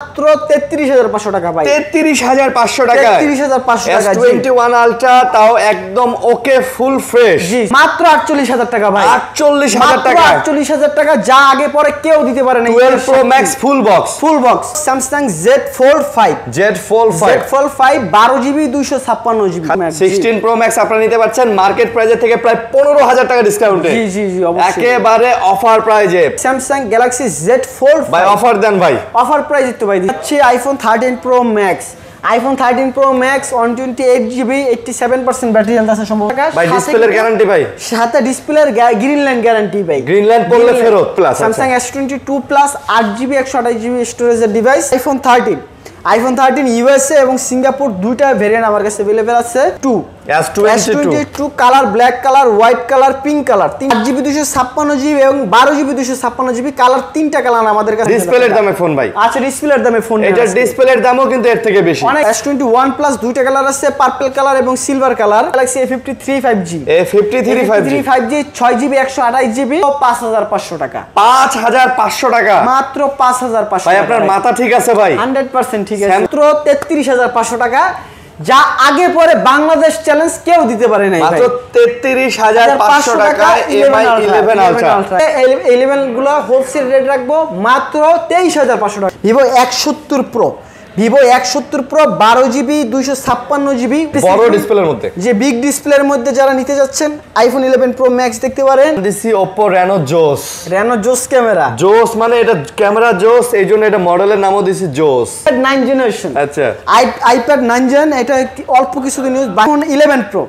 মাত্র 33500 টাকা ভাই। 33500 টাকা। 33500 টাকা। S21 আলট্রা তাও একদম ওকে ফুল ফ্রেশ। জি মাত্র 48000 টাকা ভাই। 48000 টাকা। 48000 টাকা যা আগে পরে কেউ দিতে পারে না। 12 Pro Max full box. Full box Samsung Z Fold 5 12GB 256GB 16 Pro Max আপনারা নিতে পারছেন মার্কেট প্রাইসের থেকে প্রায় 15000 টাকা ডিসকাউন্টে। জি জি জি অবশ্যই একেবারে অফার প্রাইজে Samsung Galaxy Z Fold 5 ভাই অফার দেন ভাই। অফার প্রাইস তো ভাই দিচ্ছি iPhone 13 Pro Max 128GB 87% battery health আছে সম্ভব। ভাই ডিসপ্লের গ্যারান্টি ভাই। সাথে ডিসপ্লের গ্রিনল্যান্ড গ্যারান্টি ভাই। গ্রিনল্যান্ড পড়লে ফেরত plus. Samsung S22 Plus 8GB 128GB স্টোরেজের ডিভাইস iPhone 13 USA এবং সিঙ্গাপুর দুইটা ভেরিয়েন্ট আমার কাছে अवेलेबल আছে। S22 colour black colour white colour pink colour 8GB 256GB এবং 12GB 256GB কালার তিনটা কালার আমাদের কাছে। ডিসপ্লের দামে ফোন ভাই। আচ্ছা ডিসপ্লের দামে ফোন এটা ডিসপ্লের দামও কিন্তু এর থেকে বেশি। অনেক S21 Plus দুইটা কালার আছে পার্পল কালার এবং silver colour. Galaxy A53 5G 5G 6GB 128GB 5500 টাকা। 5500 টাকা মাত্র 5500 ভাই আপনার মাথা ঠিক আছে ভাই? 100% ঠিক আছে। মাত্র 33500 টাকা যা আগে পরে বাংলাদেশ চ্যালেঞ্জ কেউ দিতে পারে নাই ভাই। মাত্র 33500 টাকা MI 11 আলট্রা। 11 গুলো হোলসেল রেট রাখবো মাত্র 23500 টাকা। Vivo X70 Pro 12GB 256GB বড় ডিসপ্লের মধ্যে। যে বিগ ডিসপ্লের মধ্যে যারা নিতে যাচ্ছেন iPhone 11 Pro Max দেখতে পারেন। দিছি Oppo Reno Joss camera. Joss মানে এটা ক্যামেরা Joss, এইজন্য এটা মডেলের নামও দিছি Joss। 9 জেনারেশন। আচ্ছা iPad 9 জেন এটা অল্প কিছুদিন use. iPhone 11 Pro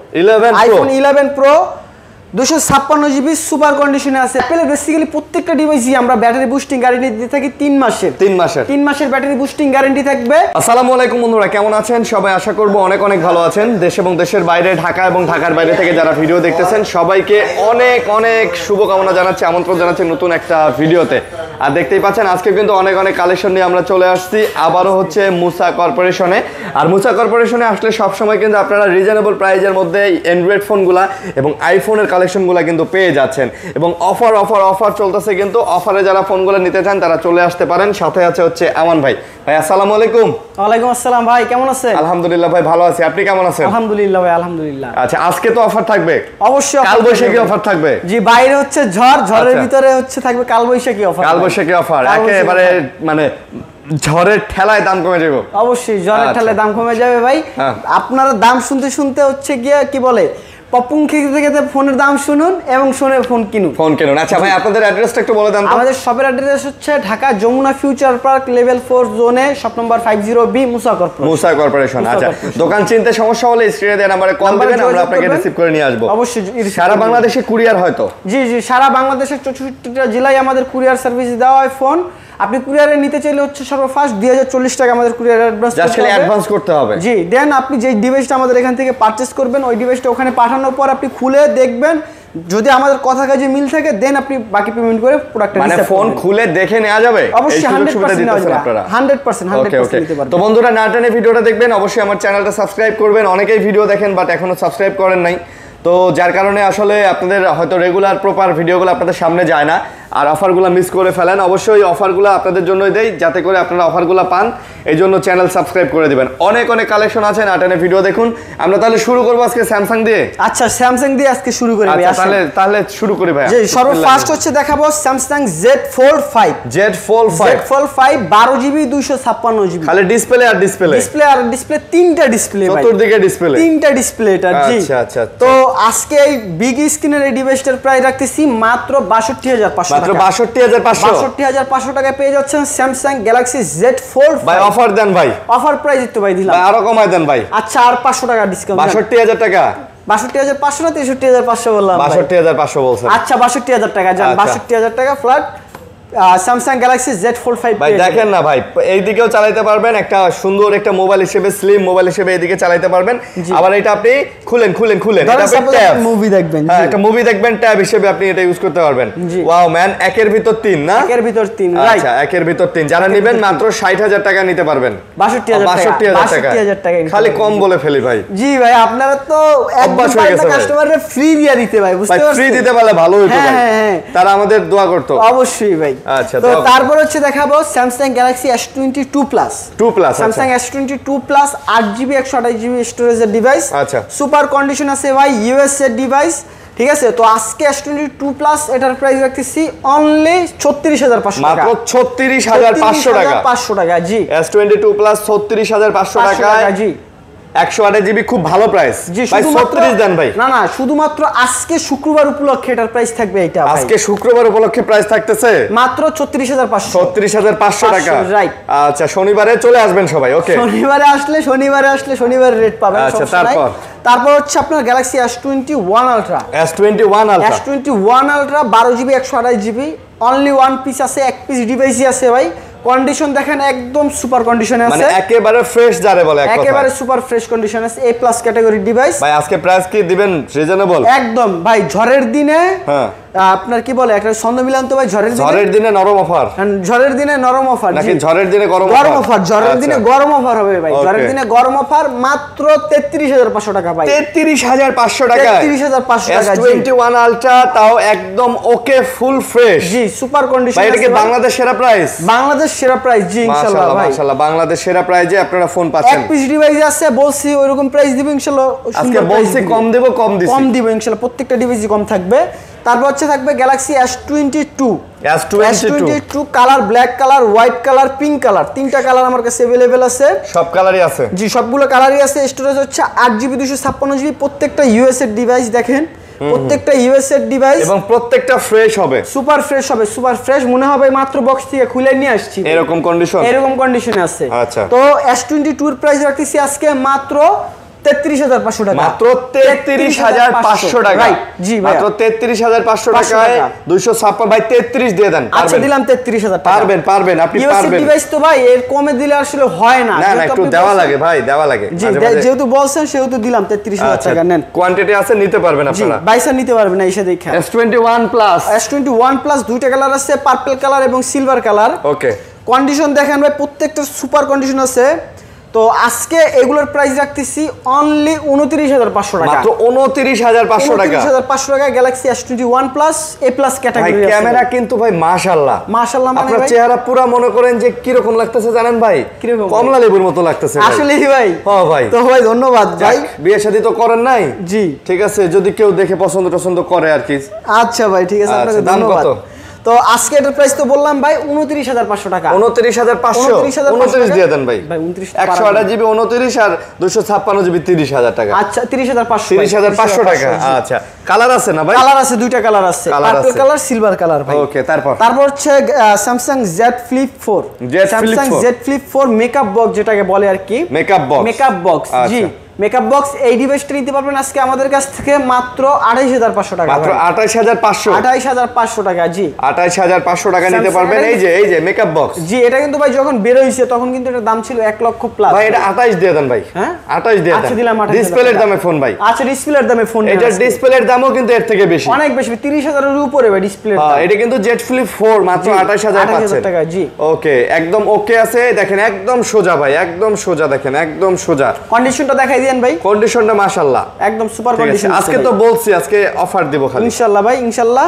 iPhone 11 Pro 256GB super কন্ডিশনে আছে। Apple বেসিক্যালি প্রত্যেকটা ডিভাইসই আমরা ব্যাটারি বুস্টিং গ্যারান্টি দিতে থাকি 3 মাসের ব্যাটারি বুস্টিং গ্যারান্টি থাকবে। আসসালামু আলাইকুম বন্ধুরা, কেমন আছেন সবাই? আশা করব অনেক অনেক ভালো আছেন। দেশ এবং দেশের বাইরে, ঢাকা এবং ঢাকার বাইরে থেকে যারা ভিডিও দেখতেছেন সবাইকে অনেক অনেক শুভকামনা জানাচ্ছি, আমন্ত্রণ জানাচ্ছি নতুন একটা ভিডিওতে। আর দেখতেই পাচ্ছেন আজকে কিন্তু অনেক অনেক কালেকশন নিয়ে আমরা চলে আসছি আবারও হচ্ছে মুসা কর্পোরেশনে। আর মুসা কর্পোরেশনে আসলে সবসময় কিন্তু আপনারা রিজনেবল প্রাইজের মধ্যে অ্যান্ড্রয়েড ফোনগুলা এবং আইফোনের কালেকশনগুলো কিন্তু পেয়ে যাচ্ছেন এবং অফার চলতেছে। কিন্তু অফারে যারা ফোনগুলো নিতে চান তারা চলে আসতে পারেন। সাথে আছে হচ্ছে আমান ভাই। ভাই আসসালামু আলাইকুম। ওয়ালাইকুম আসসালাম ভাই, কেমন আছেন? আলহামদুলিল্লাহ ভাই ভালো আছি, আপনি কেমন আছেন? আলহামদুলিল্লাহ ভাই আলহামদুলিল্লাহ। আচ্ছা আজকে তো অফার থাকবে অবশ্যই। কালবৈশাখী অফার থাকবে। জি বাইরে হচ্ছে ঝড়ের ভিতরে হচ্ছে থাকবে কালবৈশাখী অফার। একেবারে মানে ঝড়ের ঠেলায় দাম কমে যাবে। অবশ্যই ঝড়ের ঠেলায় দাম কমে যাবে ভাই। আপনারা দাম শুনতে হচ্ছে গিয়ে কি বলে পপুংখি থেকে ফোনের দাম শুনুন এবং শুনে ফোন কিনুন। আচ্ছা ভাই আপনাদের অ্যাড্রেসটা একটু বলে দেন। আমাদের শপের অ্যাড্রেস হচ্ছে Dhaka Jamuna future park level 4 জোনে শপ নম্বর 50B মুসা কর্পোরেশন। আচ্ছা দোকান চিনতে সমস্যা হলে স্ক্রিনে দেওয়া নম্বরে কল দিবেন, আমরা আপনাকে রিসিভ করে নিয়ে আসব। অবশ্যই সারা বাংলাদেশে কুরিয়ার হয়তো। জি সারা বাংলাদেশের 64টা জেলায় আমাদের কুরিয়ার সার্ভিস দেওয়া হয় ফোন। আপনি কুরিয়ারে নিতে চাইলে হচ্ছে সর্বফার্স্ট 2040 টাকা আমাদের কুরিয়ার অ্যাডভান্স করতে হবে। জি দেন আপনি যে ডিভাইসটা আমাদের এখান থেকে পারচেজ করবেন ওই ডিভাইসটা ওখানে পাঠানোর পর আপনি খুলে দেখবেন, যদি আমাদের কথা কাজে মিল থাকে দেন আপনি বাকি পেমেন্ট করে প্রোডাক্টটা মানে ফোন খুলে দেখে নেওয়া যাবে। অবশ্যই 100% আপনারা 100% নিতে পারবেন। তো বন্ধুরা না টেনে ভিডিওটা দেখবেন, অবশ্যই আমার চ্যানেলটা সাবস্ক্রাইব করবেন। অনেকেই ভিডিও দেখেন বাট এখনো সাবস্ক্রাইব করেন নাই, তো যার কারণে আসলে আপনাদের হয়তো রেগুলার প্রপার ভিডিওগুলো আপনাদের সামনে যায় না আর অফারগুলো মিস করে ফেলেন। অবশ্যই অফারগুলো আপনাদের জন্যই দেই যাতে করে আপনারা অফারগুলো পান, এই জন্য চ্যানেল সাবস্ক্রাইব করে দিবেন। অনেক কালেকশন আছে, না টেনে ভিডিও দেখুন। আমরা তাহলে শুরু করবো আজকে স্যামসাং দিয়ে। আচ্ছা স্যামসাং দিয়ে আজকে শুরু করি ভাই। তাহলে শুরু করি ভাই। জি সর্বফার্স্ট হচ্ছে দেখাবো Samsung Z Fold 5 12GB 256GB। খালি ডিসপ্লে আর ডিসপ্লে তিনটা ডিসপ্লে ভাই, চতুর্দিকে ডিসপ্লে তিনটা ডিসপ্লে এটা। জি আচ্ছা। তো আজকে এই বিগ স্ক্রিনের এই ডিভাইসটার প্রাইস রাখতেছি মাত্র 62500 মাত্র 62500 টাকায় পেয়ে যাচ্ছেন স্যামসাং গ্যালাক্সি Z Fold 5। ভাই অফার দেন ভাই, অফার প্রাইস তো ভাই দিলাম, আরো কমায় দেন ভাই। আচ্ছা আর 500 টাকা ডিসকাউন্ট। 62000 টাকা 62500 না 63500 বললাম? 62500 বলছেন। আচ্ছা 62000 টাকা যান, 62000 টাকা flat Samsung Galaxy Z Fold 5 ভাই দেখেন না ভাই, এই দিকেও চালাতে পারবেন, একটা সুন্দর একটা মোবাইল হিসেবে স্লিম মোবাইল হিসেবে এইদিকে চালাতে পারবেন। আবার এটা আপনি খুলেন এটা ট্যাব মুভি দেখবেন। হ্যাঁ একটা মুভি দেখবেন, ট্যাব হিসেবে আপনি এটা ইউজ করতে পারবেন। ওয়াও ম্যান, একের ভিতর 3 না? একের ভিতর 3 রাইট। আচ্ছা একের ভিতর 3 যারা নেবেন মাত্র 60000 টাকা নিতে পারবেন। 62000 টাকা খালি কম বলে ফেলি ভাই। জি ভাই আপনারা তো অভ্যাস হয়ে গেছে কাস্টমারকে ফ্রি দিয়া দিতে ভাই, বুঝতে পারছেন? ফ্রি দিতে পারলে ভালো হতো ভাই, তারা আমাদের দোয়া করতো। অবশ্যই ভাই। আচ্ছা তো তারপর হচ্ছে দেখাবো Samsung Galaxy S22 Plus Samsung S22 Plus 8GB 128GB স্টোরেজের ডিভাইস। আচ্ছা সুপার কন্ডিশন আছে ভাই, ইউএস এর ডিভাইস, ঠিক আছে। তো আজকে S22 Plus এটার প্রাইস রাখতেছি অনলি 36500 টাকা, মাত্র 36500 টাকা, 500 টাকা। জি S22 Plus 36500 টাকা। জি 128GB খুব ভালো প্রাইস ভাই, 36 দেন ভাই। না না, শুধুমাত্র আজকে শুক্রবার উপলক্ষে এটার প্রাইস থাকবে এটা ভাই। আজকে শুক্রবার উপলক্ষে প্রাইস থাকতেছে মাত্র 36500, 36500 টাকা, রাইট। আচ্ছা শনিবারে চলে আসবেন সবাই। ওকে, শনিবারে আসলে শনিবারের রেট পাবেন। আচ্ছা তারপর হচ্ছে আপনার Galaxy S21 Ultra S21 Ultra 12GB 128GB only one piece আছে, এক পিস ডিভাইসই আছে ভাই। কন্ডিশন দেখেন একদম সুপার কন্ডিশনে আছে, মানে একেবারে ফ্রেশ যারে বলে, একেবারে সুপার ফ্রেশ কন্ডিশন আছে, A+ ক্যাটাগরি ডিভাইস ভাই। আজকে প্রাইস কি দিবেন রিজনেবল? একদম ভাই, ঝড়ের দিনে আপনার কি বলে একটা ছন্দ মিলান তো ভাই, ঝড়ের দিনে নরম অফার, ঝড়ের দিনে নরম অফার নাকি ঝড়ের দিনে গরম অফার? ঝড়ের দিনে গরম অফার হবে ভাই, ঝড়ের দিনে গরম অফার মাত্র 33500 টাকা ভাই, 33500 টাকা, 33500 টাকা। S21 Ultra তাও একদম ওকে ফুল ফ্রেশ, জি সুপার কন্ডিশন। ভাই এটা কি বাংলাদেশ সেরা প্রাইস? বাংলাদেশ সেরা প্রাইস, জি ইনশাআল্লাহ ভাই, মাশাআল্লাহ বাংলাদেশ সেরা প্রাইজে আপনারা ফোন পাচ্ছেন। এক পিস ডিভাইস আছে, বলছি ওইরকম প্রাইস দিব ইনশাআল্লাহ। আজকে বলছি কম দিব, কম দিব ইনশাআল্লাহ, প্রত্যেকটা ডিভাইসই কম থাকবে। তারপর হচ্ছে থাকবে Galaxy S22 colour, black colour, white colour, pink colour, তিনটা কালার আমার কাছে अवेलेबल আছে। সব কালারই আছে? জি সবগুলো কালারই আছে। স্টোরেজ হচ্ছে 8GB 256GB, প্রত্যেকটা ইউএস এর ডিভাইস দেখেন, প্রত্যেকটা ইউএস এর ডিভাইস এবং প্রত্যেকটা ফ্রেশ হবে, সুপার ফ্রেশ হবে, সুপার ফ্রেশ মনে হবে মাত্র বক্স থেকে খুলে নিয়ে আসছি, এরকম কন্ডিশনে আছে। আচ্ছা, তো S22 এর প্রাইস রাখতেছি আজকে মাত্র 33500 টাকা, মাত্র 33500 টাকা, জি ভাই, মাত্র 33500 টাকায় 256 ভাই 33 দিয়ে দেন। আচ্ছা দিলাম 33000 টাকা। পারবেন আপনি পারবেন। ডিভাইস তো ভাই এর কমে দিলে আসলে হয় না, না একটু দেওয়া লাগে ভাই, দেওয়া লাগে। জি যেহেতু বলছেন সেহেতু দিলাম 33000 টাকা। নেন, কোয়ান্টিটি আছে, নিতে পারবেন আপনারা। জি বাইসা নিতে পারবেন, এসে দেখেন। S21 Plus দুইটা কালার আছে, পার্পল কালার এবং সিলভার কালার। ওকে, কন্ডিশন দেখেন ভাই, প্রত্যেকটা সুপার কন্ডিশন আছে। তো আজকে এগুলোর প্রাইস রাখতেছি অনলি 29500 টাকা, মাত্র 29500 টাকা, 29500 টাকা। Galaxy S21 Plus A+ category. Camera কিন্তু ভাই মাশাআল্লাহ মানে আপনার চেহারা পুরো মনে করেন যে কি রকম লাগতেছে জানেন ভাই, কমলা লেবুর মতো লাগতেছে ভাই, আসলে ভাই। হ্যাঁ ভাই, তো ভাই ধন্যবাদ ভাই। বিয়ে শাদী তো করেন নাই? জি ঠিক আছে, যদি কেউ দেখে পছন্দ করে আর কি। আচ্ছা ভাই ঠিক আছে, আপনাকে ধন্যবাদ। তো আজকে এটার প্রাইস তো বললাম ভাই 29500 টাকা, 29500 দিয়ে দেন ভাই। 128GB 29 আর 256GB 30000 টাকা। আচ্ছা 30500 টাকা। আচ্ছা কালার আছে না ভাই? কালার আছে, দুইটা কালার আছে, পার্পল কালার, সিলভার কালার ভাই। ওকে, তারপর হচ্ছে Samsung Z Flip 4, Samsung Z Flip 4 makeup box যেটাকে বলে আর কি, মেকআপ বক্স। জি মেকআপ বক্স, এই ডিভাইসটা নিতে পারবেন আজকে আমাদের কাছ থেকে মাত্র 28500 টাকা, মাত্র 28500 টাকা। জি 28500 টাকা নিতে পারবেন। এই যে মেকআপ বক্স। জি এটা কিন্তু ভাই যখন বের হইছে তখন কিন্তু এটার দাম ছিল 1 লক্ষ প্লাস ভাই। এটা 28 দিয়ে দেন ভাই। হ্যাঁ 28 দিয়ে দেন। আচ্ছা দিলাম 28। ডিসপ্লের দামে ফোন ভাই। আচ্ছা ডিসপ্লের দামে ফোন, এটা ডিসপ্লের দামও কিন্তু এর থেকে বেশি, অনেক বেশি, 30000 এর উপরে ভাই ডিসপ্লে। হ্যাঁ এটা কিন্তু Z Flip 4 মাত্র 28000 পাচ্ছেন টাকা। জি ওকে, একদম ওকে আছে। দেখেন একদম সোজা ভাই, একদম সোজা, দেখেন একদম সোজা। কন্ডিশনটা দেখাই দেন ভাই। কন্ডিশনটা মাশাআল্লাহ একদম সুপার কন্ডিশন। আজকে তো বলছি আজকে অফার দেব খালি ইনশাআল্লাহ ভাই, ইনশাআল্লাহ।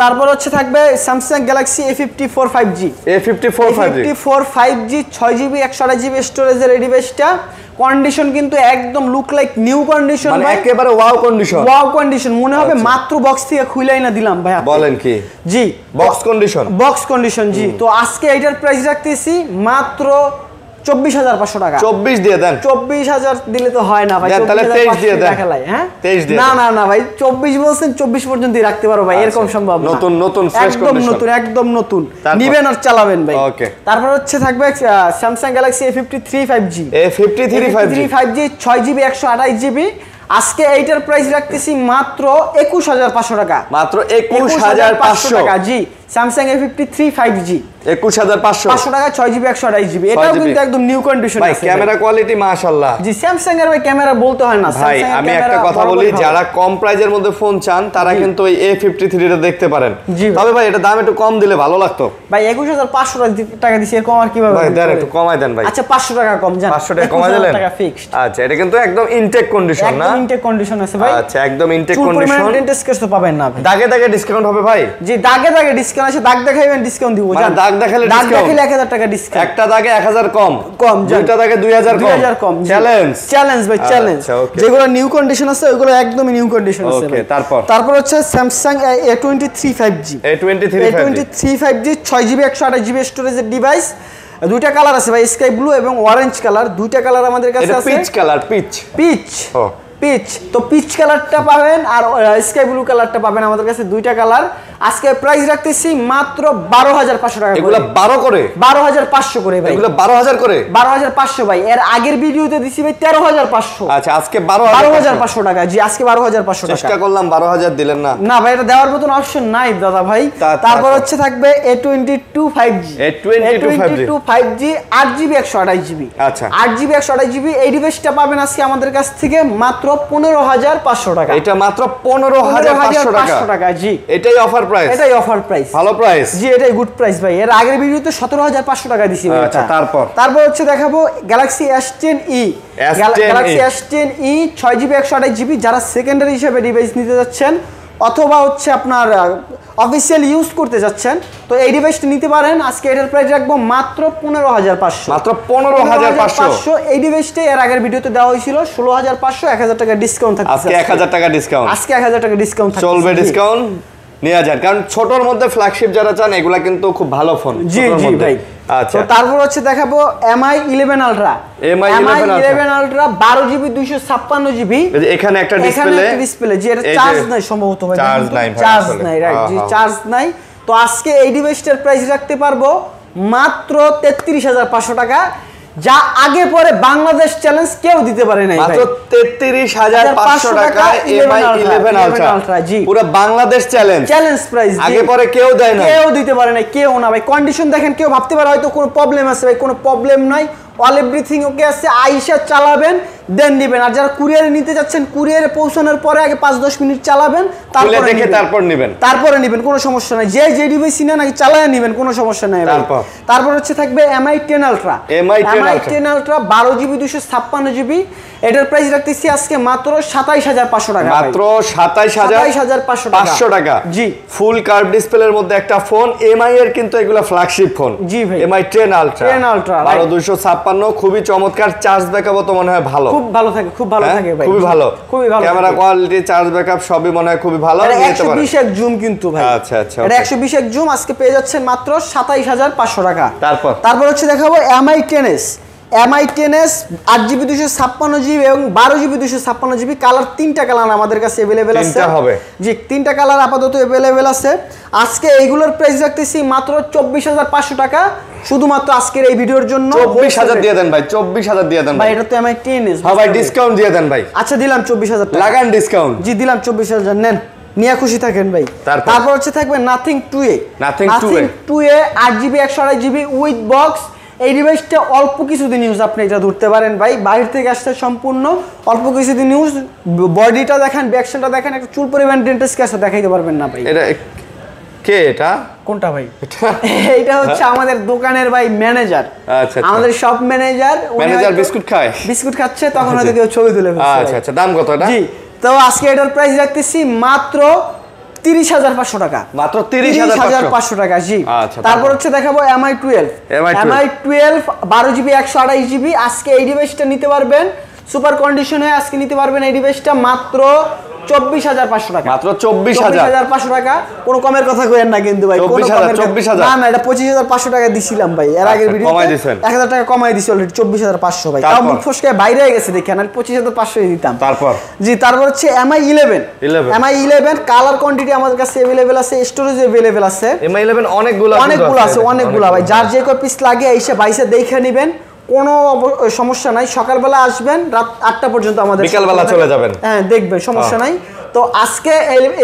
তারপর হচ্ছে থাকবে Samsung Galaxy A54 5G, A54 5G 6GB 128GB স্টোরেজের এই ডিভাইসটা। কন্ডিশন কিন্তু একদম লুক লাইক নিউ কন্ডিশন, মানে একেবারে ওয়াও কন্ডিশন, মনে হবে মাত্র বক্স থেকে খুইলাই না দিলাম ভাই। বলেন কি? জি বক্স কন্ডিশন। জি তো আজকে এটার প্রাইস রাখতেছি মাত্র 24500 টাকা। 24 দিয়ে দেন। 24000 দিলে তো হয় না ভাই, তাহলে 23 দিয়ে দেন। হ্যাঁ 23 দিয়ে। না ভাই 24 বলছেন, 24 পর্যন্তই রাখতে পারো ভাই, এরকম সম্ভব না। নতুন ফ্রেশ কন্ডিশন, একদম নতুন নিবেন আর চালাবেন ভাই। ওকে, তারপর হচ্ছে থাকবে Samsung Galaxy A53 5G, A53 5G 6GB 128GB। আজকে এইটার প্রাইস রাখতেছি মাত্র 21500 টাকা, মাত্র 21500 টাকা। জি Samsung A53 5G 21500 টাকা, 6GB 128GB। এটাও কিন্তু একদম নিউ কন্ডিশন আছে। ক্যামেরা কোয়ালিটি মাশাআল্লাহ। জি Samsung এর ভাই ক্যামেরা বলতে হয় না ভাই। আমি একটা কথা বলি, যারা কম প্রাইজের মধ্যে ফোন চান তারা কিন্তু এই A53 টা দেখতে পারেন। তবে ভাই এটা দাম একটু কম দিলে ভালো লাগতো ভাই। 21500 টাকা দিছি, এর কম আর কিভাবে ভাই? দেন একটু কমাই দেন ভাই। আচ্ছা 500 টাকা কম জান, 500 টাকা কমাই দিলেন। টাকা ফিক্সড। আচ্ছা এটা কিন্তু একদম ইনটেক কন্ডিশন না? ইনটেক কন্ডিশন আছে ভাই। আচ্ছা একদম ইনটেক কন্ডিশন। ডিসকাউন্ট তো পাবেন না ভাই। দাগে ডিসকাউন্ট হবে ভাই? জি দাগে ডিসকাউন্ট ডিসকাউন্ট আছে, দাগ দেখাইবেন ডিসকাউন্ট দিব। মানে দাগ দেখালে দাগ দেখালে 1000 টাকা ডিসকাউন্ট। একটা দাগে 1000 কম, যান। দুইটা দাগে 2000 কম। চ্যালেঞ্জ ভাই, চ্যালেঞ্জ। যেগুলো নিউ কন্ডিশন আছে ওগুলো একদমই নিউ কন্ডিশন আছে। ওকে, তারপর হচ্ছে Samsung A23 5G। A23 5G 6GB 128GB স্টোরেজের ডিভাইস। দুইটা কালার আছে ভাই, স্কাই ব্লু এবং অরেঞ্জ কালার, দুইটা কালার আমাদের কাছে আছে। পিচ কালার, পিচ তো পিচ কালারটা পাবেন আর স্কাই ব্লু কালারটা পাবেন আমাদের কাছে, দুইটা কালার। আজকে প্রাইস রাখতেছি মাত্র 12500 টাকা। এগুলো 12 করে, 12500 করে ভাই। এগুলো 12000 করে, 12500 ভাই। এর আগের ভিডিওতে দিছি ভাই 13500। আচ্ছা, আজকে 12500 টাকা। জি, আজকে 12500 টাকা। চেষ্টা করলাম 12000 দিলেন না। না ভাই, এটা দেওয়ার মতন অপশন নাই দাদা ভাই। তারপর হচ্ছে থাকবে A22 5G। A22 5G 8GB 128GB। আচ্ছা, 8GB 128GB এই ডিভাইসটা পাবেন আজকে আমাদের কাছ থেকে মাত্র 15500 টাকা। এটা মাত্র 15500 টাকা। জি, এটাই অফার প্রাইস। এটাই অফার প্রাইস, ভালো প্রাইস। জি, এটাই গুড প্রাইস ভাই। এর আগের ভিডিওতে 17500 টাকা দিছি ভাই। আচ্ছা, তারপর হচ্ছে দেখাবো Galaxy S10e। Galaxy S10e 6GB 128GB। যারা সেকেন্ডারি হিসেবে ডিভাইস নিতে যাচ্ছেন অথবা হচ্ছে আপনার অফিসিয়াল ইউজ করতে যাচ্ছেন, তো এই ডিভাইসটা নিতে পারেন। আজকে এটার প্রাইস রাখবো মাত্র 15500। মাত্র 15500। এই ডিভাইসটা এর আগের ভিডিওতে দেওয়া হয়েছিল 16500। 1000 টাকা ডিসকাউন্ট থাকছে আজকে। 1000 টাকা ডিসকাউন্ট আজকে। 1000 টাকা ডিসকাউন্ট চলবে, ডিসকাউন্ট নিয়ে যান, কারণ ছোটর মধ্যে ফ্ল্যাগশিপ যারা চান এগুলা কিন্তু খুব ভালো ফোন। জি ভাই। আচ্ছা, তারপর হচ্ছে দেখাবো MI 11 Ultra। MI 11 Ultra 12GB 256GB। এখানে একটা ডিসপ্লে, যে এটা চার্জ নাই সম্ভবত ভাই। চার্জ নাই, রাইট, জি, চার্জ নাই। তো আজকে এই ডিভাইসটার প্রাইস রাখতে পারবো মাত্র 33500 টাকা, যা আগে পরে বাংলাদেশ চ্যালেঞ্জ কেউ দিতে পারে নাই। মাত্র 33500 টাকা MI 11 Ultra। জি, পুরো বাংলাদেশ চ্যালেঞ্জ প্রাইস। আগে পরে কেউ দেয় না, কেউ দিতে পারে না, কেউ না ভাই। কন্ডিশন দেখেন, কেউ ভাবতে পারে হয়তো কোনো প্রবলেম আছে ভাই, কোনো প্রবলেম নাই। অল এভরিথিং ওকে আছে। আইসা চালাবেন, দেন দিবেন। আর যারা কুরিয়ারে নিতে যাচ্ছেন, কুরিয়ারে পৌঁছানোর পরে আগে 5-10 মিনিট চালাবেন, তারপরে নিবেন, কোনো সমস্যা নাই। যে ডিভাইস না নাকি চালায় নিবেন, কোনো সমস্যা নাই। তারপর হচ্ছে থাকবে MI 10 Ultra। MI 10 Ultra 12GB 256GB। এটার প্রাইস রাখতেছি আজকে মাত্র 27500 টাকা। মাত্র 27500 টাকা। জি, ফুল কার্ভ ডিসপ্লের মধ্যে একটা ফোন। MI এর কিন্তু এগুলা ফ্ল্যাগশিপ ফোন। জি ভাই, MI 10 Ultra 12256। খুবই চমৎকার। চার্জ ব্যাকআপও তো মনে হয় ভালো, খুব ভালো থাকে, খুব ভালো থাকে ভাই, খুবই ভালো। ক্যামেরা কোয়ালিটি, চার্জ ব্যাকআপ সবই মনে হয় খুবই ভালো। 120x জুম কিন্তু ভাই। আচ্ছা, এটা 120x জুম। আজকে পেয়ে যাচ্ছেন মাত্র 27500 টাকা। তারপর হচ্ছে দেখাবো MI 10s। MI 10s 8GB 256GB এবং 12GB 256GB। কালার, তিনটা কালার আমাদের কাছে अवेलेबल আছে। জি, তিনটা কালার আপাতত अवेलेबल আছে। আজকে এইগুলোর প্রাইস রাখতেছি মাত্র 24500 টাকা, শুধুমাত্র আজকের এই ভিডিওর জন্য। 24000 দিয়ে দেন ভাই, 24000 দিয়ে দেন ভাই। এটা তো MI 10s ভাই, ডিসকাউন্ট দিয়ে দেন ভাই। আচ্ছা, দিলাম 24000 টাকা, লাগান ডিসকাউন্ট। জি, দিলাম 24000, নেন, নিয়ে খুশি থাকেন ভাই। তারপর হচ্ছে থাকবে Nothing 2A। Nothing 2A 8GB 128GB with box. এই ডিভাইসটা অল্প কিছুদিন ইউজ আপনি এটা ধরতে পারেন ভাই, বাইরে থেকে আসছে সম্পূর্ণ অল্প কিছুদিন ইউজ। বডিটা দেখেন, ব্যাকশনটা দেখেন, একটা চুল পরিমাণ ডেন্টাস কি আছে দেখাইতে পারবেন না ভাই। এটা কে? এটা কোনটা ভাই? এটা হচ্ছে আমাদের দোকানের ভাই ম্যানেজার। আচ্ছা, আমাদের শপ ম্যানেজার বিস্কুট খাচ্ছে, তখন হয়তো কেউ ছবি তুলে ফেলছে। আচ্ছা, দাম কত এটা? জি, তো আজকে এটার প্রাইস রাখতেছি মাত্র 30500 টাকা। মাত্র 30500 টাকা। জি, তারপর হচ্ছে দেখাবো MI 12। MI 12 12GB 128GB। আজকে এই ডিভাইসটা নিতে পারবেন সুপার কন্ডিশনে। আজকে নিতে পারবেন এই ডিভাইসটা মাত্র 24500 টাকা। মাত্র 24500 টাকা। কোনো কমের কথা কইেন না কিন্তু ভাই, কোনো কমের না, এটা 25500 টাকা দিছিলাম ভাই এর আগের ভিডিওতে। 1000 টাকা কমাই দিছি অলরেডি, 24500 ভাই। তাও মুখ ফসকে বাইরে হয়ে গেছে দেখেন, আর 25500 দিতাম। তারপর হচ্ছে MI 11। MI 11 কালার কোয়ান্টিটি আমাদের কাছে अवेलेबल আছে, স্টোরেজ अवेलेबल আছে। MI 11 অনেকগুলো আছে, অনেকগুলো ভাই। যার যে কয় পিস লাগে এসে বাইসে দেখে নেবেন, কোনো সমস্যা নাই। সকালবেলা আসবেন, রাত 8টা পর্যন্ত আমাদের, বিকালবেলা চলে যাবেন, হ্যাঁ, দেখবেন, সমস্যা নাই। তো আজকে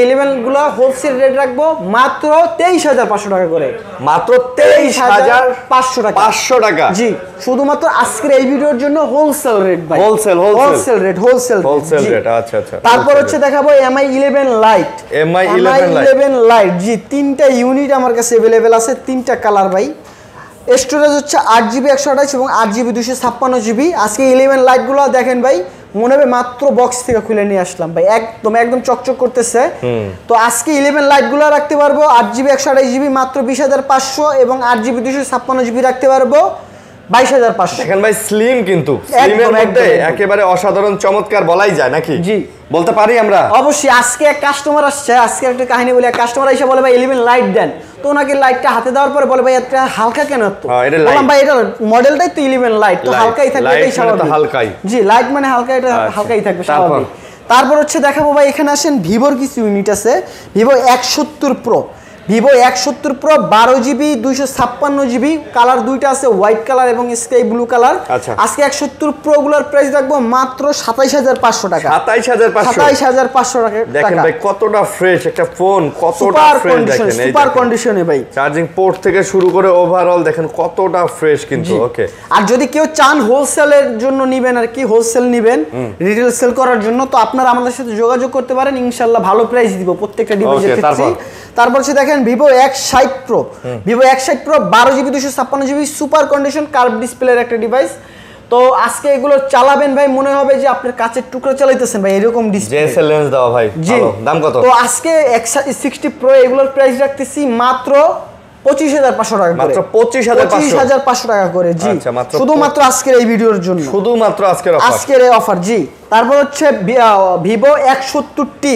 11 গুলো হোলসেল রেট রাখবো মাত্র 23500 টাকা করে। মাত্র 23500 টাকা। 500 টাকা। জি, শুধুমাত্র আজকের এই ভিডিওর জন্য হোলসেল রেট ভাই। Wholesale rate. আচ্ছা। তারপর হচ্ছে দেখাবো MI 11 Lite। MI 11 Lite। জি, তিনটা ইউনিট আমার কাছে अवेलेबल আছে, তিনটা কালার ভাই। স্টোরেজ হচ্ছে 8GB 128 এবং 8GB 256GB। আজকে 11 লাইটগুলো দেখেন ভাই, মনে হবে মাত্র বক্স থেকে খুলে নিয়ে আসলাম ভাই, একদম চকচক করতেছে। তো আজকে 11 লাইটগুলো রাখতে পারবো 8GB 128GB মাত্র 20,500 এবং 8GB 256GB রাখতে পারবো 22,500। দেখেন ভাই স্লিম, কিন্তু স্লিমের মধ্যে একেবারে অসাধারণ চমৎকার বলাই যায় নাকি? জি বলতে পারি আমরা। অবশ্যই। আজকে এক কাস্টমার আসছে, আজকে একটা কাহিনী বলি। এক কাস্টমার এসে বলে ভাই 11 লাইট দেন, তো ওনাকে লাইটটা হাতে দেওয়ার পরে বলে ভাই এটা হালকা কেন? তো বললাম ভাই এটা মডেলটাই তো 11 লাইট, তো হালকাই থাকবে, এটাই স্বাভাবিক। হালকাই, জি লাইট মানে হালকা, এটা হালকাই থাকবে স্বাভাবিক। তারপর হচ্ছে দেখাবো ভাই, এখানে আসেন ভিভোর কিছু ইউনিট আছে। Vivo 170 pro, Vivo 170 pro 12GB 256GB, colour দুইটা আছে, হোয়াইট কালার এবং স্কাই ব্লু কালার। আজকে 170 প্রো গুলোর প্রাইস রাখবো মাত্র 27,500 টাকা। 27,500 টাকা। দেখেন ভাই কতটা ফ্রেশ একটা ফোন, কতটা ফ্রেশ দেখেন, সুপার কন্ডিশনে ভাই। চার্জিং পোর্ট থেকে শুরু করে ওভারঅল দেখেন কতটা ফ্রেশ কিন্তু। ওকে, আর যদি কেউ চান হোলসেলের জন্য নেবেন, আর কি হোলসেল নেবেন রিটেল সেল করার জন্য, তো আপনারা আমাদের সাথে যোগাযোগ করতে পারেন, ইনশাআল্লাহ ভালো প্রাইস দিব প্রত্যেকটা ডিভাইসের ক্ষেত্রে। তারপর হচ্ছে দেখেন Vivo X60 pro, Vivo X60 pro 12GB 256GB super condition curve ডিসপ্লের একটা ডিভাইস। তো আজকে এগুলো চালাবেন ভাই, মনে হবে যে আপনার কাচের টুকরো চালাইতেছেন ভাই, এরকম ডিসপ্লে। জেএসএল লেন্স দাও ভাই, ভালো। দাম কত? তো আজকে X60 প্রো এগুলোর প্রাইস রাখতেছি মাত্র 25,500 টাকা করে। মাত্র 25,500 টাকা করে। জি শুধুমাত্র আজকের এই ভিডিওর জন্য, শুধুমাত্র আজকের এই অফার। জি তারপর হচ্ছে Vivo 170T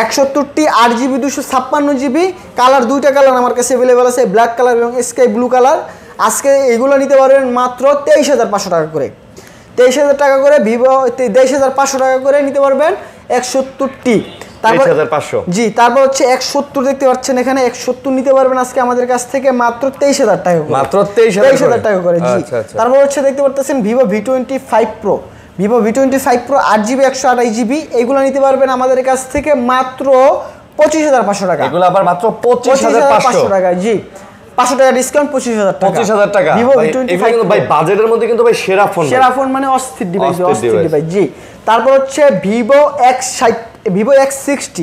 8GB 256GB, colour দুইটা কালার আমার কাছে अवेलेबल আছে, ব্ল্যাক কালার এবং স্কাই ব্লু কালার। আজকে এগুলো নিতে পারবেন মাত্র 23,500 টাকা করে। 23,000 টাকা করে ভিভো, 23,500 টাকা করে নিতে পারবেন 170T। তারপর 23,500। জি তারপর হচ্ছে 170 দেখতে পাচ্ছেন এখানে, 170 নিতে পারবেন আজকে আমাদের কাছ থেকে মাত্র 23,000 টাকা করে। মাত্র 23,000 টাকা করে। জি তারপর হচ্ছে দেখতে পাচ্ছেন Vivo V25 pro, Vivo V25 pro 8GB 128GB, এইগুলো নিতে পারবেন আমাদের কাছ থেকে মাত্র 25,500 টাকা। এগুলো আবার মাত্র 25,500 টাকা। জি 500 টাকা ডিসকাউন্ট, 25,000 টাকা। 25,000 টাকা ভিভো V25 ভাই বাজেটের মধ্যে কিন্তু ভাই সেরা ফোন, সেরা ফোন মানে অস্থির ডিভাইস, অস্থির ডিভাইস। জি তারপর হচ্ছে Vivo X60, Vivo X60,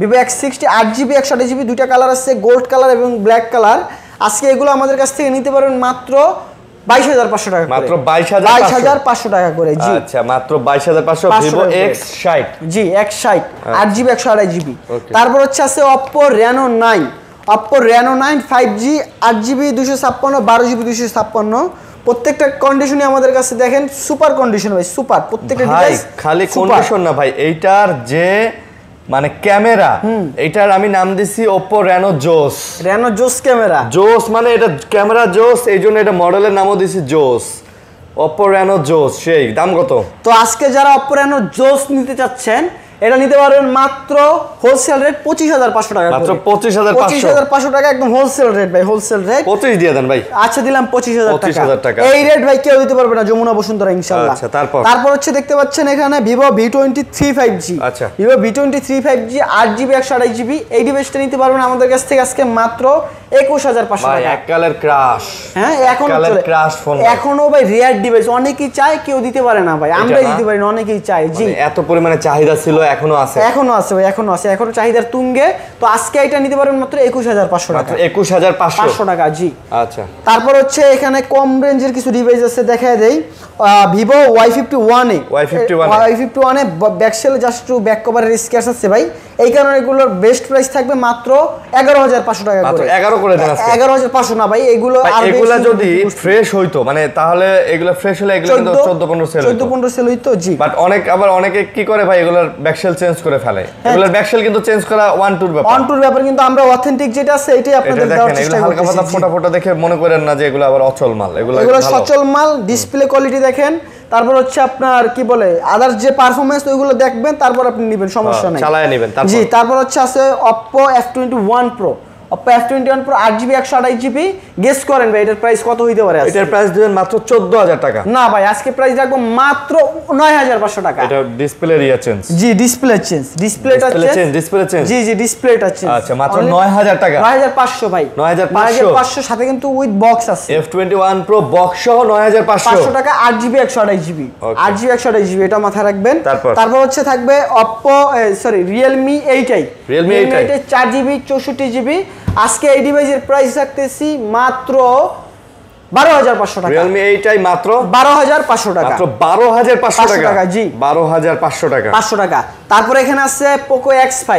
Vivo X60 8GB 128GB, দুইটা কালার আছে, গোল্ড কালার এবং ব্ল্যাক কালার। আজকে এগুলো আমাদের কাছ থেকে নিতে পারবেন মাত্র 22,500 টাকা, মাত্র 22,500 টাকা করে। জি আচ্ছা মাত্র 22,500 ভিভো X60। জি X60 8GB 128GB। তারপর হচ্ছে আছে Oppo Reno 9, Oppo Reno 9 5G 8GB 256 12GB 256। প্রত্যেকটা কন্ডিশনে আমাদের কাছে দেখেন সুপার কন্ডিশন ভাই, সুপার প্রত্যেকটা ডিভাইস। খালি কন্ডিশন না ভাই, এইটার যে মানে ক্যামেরা, এটার আমি নাম দিছি Oppo Reno Joss, Reno Joss camera. Joss মানে এটা ক্যামেরা জোস, এইজন্য এটা মডেলের নামও দিছি Joss, Oppo Reno Joss। সেই দাম কত? তো আজকে যারা Oppo Reno Joss নিতে চাচ্ছেন, এটা নিতে পারবেন মাত্র হোলসেল রেট 25,500 টাকা, মাত্র 25,500 টাকা, একদম হোলসেল রেট ভাই, হোলসেল রেট। 25 দিয়ে দেন ভাই। আচ্ছা দিলাম 25,000 টাকা। এই রেট ভাই কেউ দিতে পারবে না, যমুনা বসুন্ধরা ইনশাআল্লাহ। আচ্ছা তারপর হচ্ছে দেখতে পাচ্ছেন এখানে ভিভো V23 5G, আচ্ছা Vivo V23 5G 8GB 128GB, এই ডিভাইসটা নিতে পারবেন আমাদের কাছ থেকে আজকে মাত্র 21,500 টাকা। এক কালার ক্রাশ, হ্যাঁ এখন ক্রাশ ফোন, এখনো ভাই রিয়ার ডিভাইস, অনেকেই চায় কেউ দিতে পারে না ভাই, আমরাই দিতে পারি না, অনেকেই চায়। জি এত পরিমাণে চাহিদা ছিল, এখনো আছে ভাই, এখনো আছে, এখনো চাহিদার তুঙ্গে। তো আজকে এটা নিতে পারবেন মাত্র 21,500 টাকা, 21,500 টাকা। জি আচ্ছা তারপর হচ্ছে এখানে কম রেঞ্জের কিছু ডিভাইস আছে, দেখায় দেই। ভিভো Y51 এ ব্যাকসেলে জাস্ট একটু ব্যাক কভারের স্ক্র্যাচ আছে ভাই, এই কারণে এগুলোর বেস্ট প্রাইস থাকবে মাত্র 11,500 টাকা করে। 11 করে দেন আজকে। 11,500 না ভাই, এগুলো যদি ফ্রেশ হইতো, মানে তাহলে এগুলো ফ্রেশ হলে এগুলো কিন্তু 14-15 সেল হইতো, 14-15 সেল হইতো। জি বাট অনেকে কি করে ভাই, এগুলোর ব্যাকসেল চেঞ্জ করে ফেলে। এগুলোর ব্যাকসেল কিন্তু চেঞ্জ করা ওয়ান টুর ব্যাপার, কিন্তু আমরা অথেন্টিক যেটা আছে এটাই আপনাদের দেওয়ার চেষ্টা করতেছি। হালকা পাতলা ফটো দেখে মনে করেন না যে এগুলো আবার অচল মাল, এগুলো সচল মাল। ডিসপ্লে কোয়ালিটি দেখেন, তারপর হচ্ছে আপনার কি বলে আদার্স যে পারফরম্যান্স ওইগুলো দেখবেন, তারপর আপনি নেবেন, সমস্যা নাই, চালায় নেবেন। জি তারপর হচ্ছে আছে Oppo F21 Pro, Oppo F21 Pro 8GB 128GB। Guess করেন ভাই এটার প্রাইস কত হইতে পারে? এটার প্রাইস দিবেন মাত্র 14,000 টাকা। না ভাই আজকে প্রাইস রাখবো মাত্র 9,500 টাকা। এটা ডিসপ্লে রিয়া চেঞ্জ। জি ডিসপ্লে চেঞ্জ, ডিসপ্লেটা চেঞ্জ, ডিসপ্লে চেঞ্জ। জি ডিসপ্লেটা চেঞ্জ। আচ্ছা মাত্র 9,000 টাকা, 9,500 ভাই, 9,500 সাথে কিন্তু উইথ বক্স আছে। F21 Pro বক্স সহ 9,500 টাকা, 8GB 128GB, 8GB 128GB, এটা মাথায় রাখবেন। তারপর হচ্ছে থাকবে Oppo Realme 8i, Realme 8i 4GB 64GB। আজকে এই ডিভাইসের প্রাইস রাখতেছি মাত্র 12,500 টাকা। Realme 8i মাত্র 12,500 টাকা, মাত্র 12,500 টাকা। জি 12,500 টাকা, 500 টাকা। তারপরে এখানে আছে Poco X5,